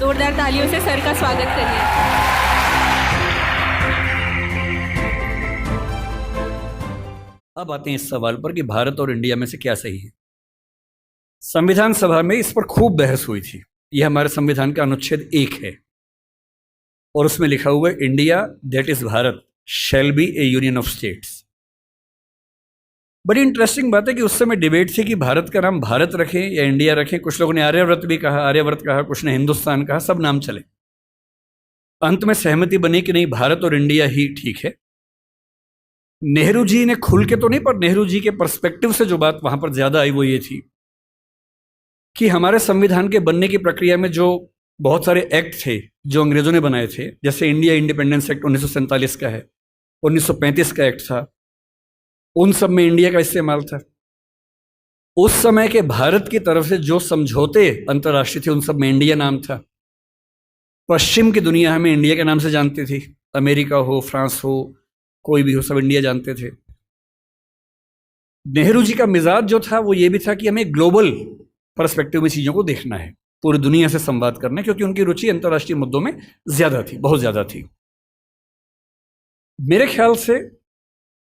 जोरदार तालियों से सर का स्वागत करिए। अब आते हैं इस सवाल पर कि भारत और इंडिया में से क्या सही है। संविधान सभा में इस पर खूब बहस हुई थी। यह हमारे संविधान का अनुच्छेद 1 है और उसमें लिखा हुआ है, India that is Bharat shall be A union of states. बड़ी इंटरेस्टिंग बात है कि उस समय डिबेट थी कि भारत का नाम भारत रखें या इंडिया रखें। कुछ लोगों ने आर्यव्रत भी कहा, आर्यव्रत कहा, कुछ ने हिंदुस्तान कहा, सब नाम चले। अंत में सहमति बनी कि नहीं, भारत और इंडिया ही ठीक है। नेहरू जी ने खुल के तो नहीं, पर नेहरू जी के पर्सपेक्टिव से जो बात वहां पर ज्यादा आई वो ये थी कि हमारे संविधान के बनने की प्रक्रिया में जो बहुत सारे एक्ट थे जो अंग्रेजों ने बनाए थे, जैसे इंडिया इंडिपेंडेंस एक्ट 1947 का है, 1935 का एक्ट था, उन सब में इंडिया का इस्तेमाल था। उस समय के भारत की तरफ से जो समझौते अंतर्राष्ट्रीय थे उन सब में इंडिया नाम था। पश्चिम की दुनिया हमें इंडिया के नाम से जानती थी, अमेरिका हो, फ्रांस हो, कोई भी हो, सब इंडिया जानते थे। नेहरू जी का मिजाज जो था वो ये भी था कि हमें ग्लोबल पर्सपेक्टिव में चीजों को देखना है, पूरी दुनिया से संवाद करना है, क्योंकि उनकी रुचि अंतर्राष्ट्रीय मुद्दों में ज्यादा थी, बहुत ज्यादा थी। मेरे ख्याल से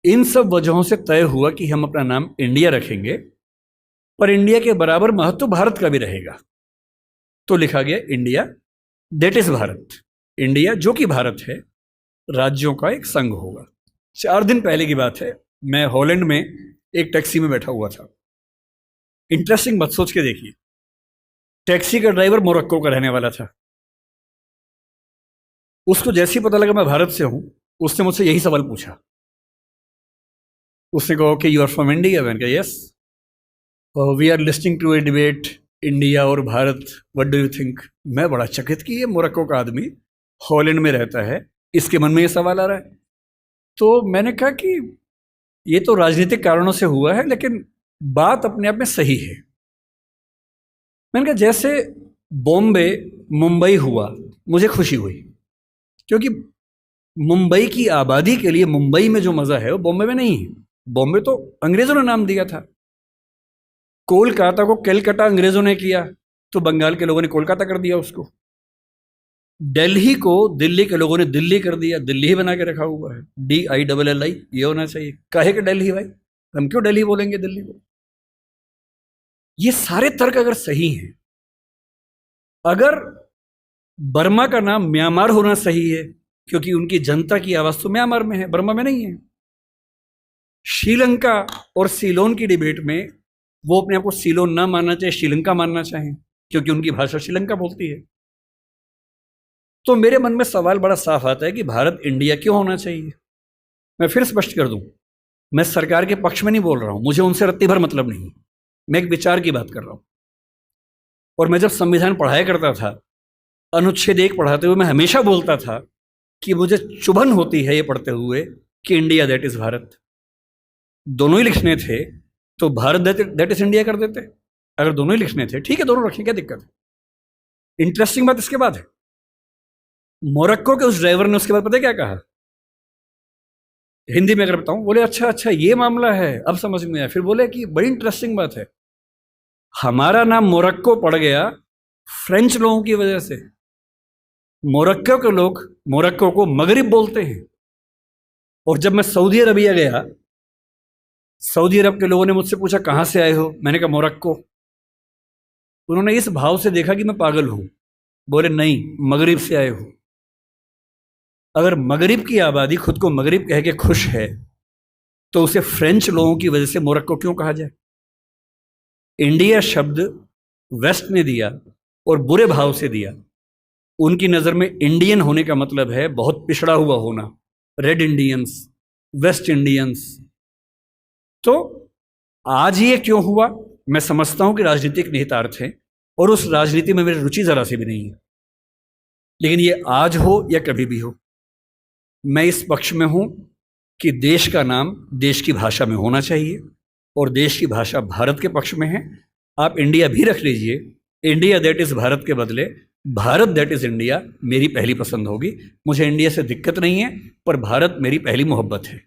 इन सब वजहों से तय हुआ कि हम अपना नाम इंडिया रखेंगे, पर इंडिया के बराबर महत्व भारत का भी रहेगा। तो लिखा गया India that is Bharat. India जो कि भारत है, राज्यों का एक संघ होगा। 4 दिन पहले की बात है, मैं हॉलैंड में एक टैक्सी में बैठा हुआ था। इंटरेस्टिंग बात सोच के देखिए, टैक्सी का ड्राइवर मोरक्को का रहने वाला था। उसको जैसे ही पता लगा मैं भारत से हूं, उसने मुझसे यही सवाल पूछा। उसने कहा कि यू आर फ्रॉम इंडिया? मैंने कहा yes. We are listing to a debate India और Bharat, what do you think? मैं बड़ा चकित कि ये मोरक्को का आदमी हॉलैंड में रहता है, इसके मन में ये सवाल आ रहा है। तो मैंने कहा कि ये तो राजनीतिक कारणों से हुआ है, लेकिन बात अपने आप में सही है। मैंने कहा जैसे बॉम्बे मुंबई हुआ, मुझे खुशी हुई, क्योंकि मुंबई की आबादी के लिए मुंबई में जो मजा है वो बॉम्बे में नहीं है। बॉम्बे तो अंग्रेजों ने नाम दिया था। कोलकाता को कैलकाटा अंग्रेजों ने किया, तो बंगाल के लोगों ने कोलकाता कर दिया उसको। दिल्ली को दिल्ली के लोगों ने दिल्ली कर दिया, दिल्ली ही बना के रखा हुआ है, DILLI, ये होना चाहिए। काहे के दिल्ली भाई, हम क्यों दिल्ली बोलेंगे दिल्ली को? ये सारे तर्क अगर सही हैं, अगर बर्मा का नाम म्यांमार होना सही है, क्योंकि उनकी जनता की आवाज तो म्यांमार में है, बर्मा में नहीं है। श्रीलंका और सीलोन की डिबेट में वो अपने आप को सीलोन ना मानना चाहे, श्रीलंका मानना चाहें, क्योंकि उनकी भाषा श्रीलंका बोलती है। तो मेरे मन में सवाल बड़ा साफ आता है कि भारत इंडिया क्यों होना चाहिए। मैं फिर स्पष्ट कर दूं, मैं सरकार के पक्ष में नहीं बोल रहा हूं, मुझे उनसे रत्ती भर मतलब नहीं, मैं एक विचार की बात कर रहा हूं। और मैं जब संविधान पढ़ाया करता था, अनुच्छेद 1 पढ़ाते हुए मैं हमेशा बोलता था कि मुझे चुभन होती है ये पढ़ते हुए कि इंडिया दैट इज भारत। दोनों ही लिखने थे तो भारत दैट इज इंडिया कर देते। अगर दोनों ही लिखने थे, ठीक है, दोनों रखें, क्या दिक्कत है। इंटरेस्टिंग बात इसके बाद है, मोरक्को के उस ड्राइवर ने उसके बाद पता है क्या कहा, हिंदी में अगर बताऊं, बोले अच्छा अच्छा ये मामला है, अब समझ में आया। फिर बोले कि बड़ी इंटरेस्टिंग बात है, हमारा नाम मोरक्को पड़ गया फ्रेंच लोगों की वजह से। मोरक्को के लोग मोरक्को को मगरिब बोलते हैं। और जब मैं सऊदी अरबिया गया, सऊदी अरब के लोगों ने मुझसे पूछा कहां से आए हो, मैंने कहा मोरक्को। उन्होंने इस भाव से देखा कि मैं पागल हूं, बोले नहीं, मगरिब से आए हो। अगर मगरिब की आबादी खुद को मगरिब कह के खुश है, तो उसे फ्रेंच लोगों की वजह से मोरक्को क्यों कहा जाए? इंडिया शब्द वेस्ट ने दिया और बुरे भाव से दिया। उनकी नजर में इंडियन होने का मतलब है बहुत पिछड़ा हुआ होना, रेड इंडियंस, वेस्ट इंडियंस। तो आज ये क्यों हुआ? मैं समझता हूं कि राजनीतिक निहितार्थ है और उस राजनीति में मेरी रुचि जरा सी भी नहीं है, लेकिन ये आज हो या कभी भी हो, मैं इस पक्ष में हूं कि देश का नाम देश की भाषा में होना चाहिए और देश की भाषा भारत के पक्ष में है। आप इंडिया भी रख लीजिए, इंडिया दैट इज भारत के बदले भारत दैट इज इंडिया मेरी पहली पसंद होगी। मुझे इंडिया से दिक्कत नहीं है, पर भारत मेरी पहली मोहब्बत है।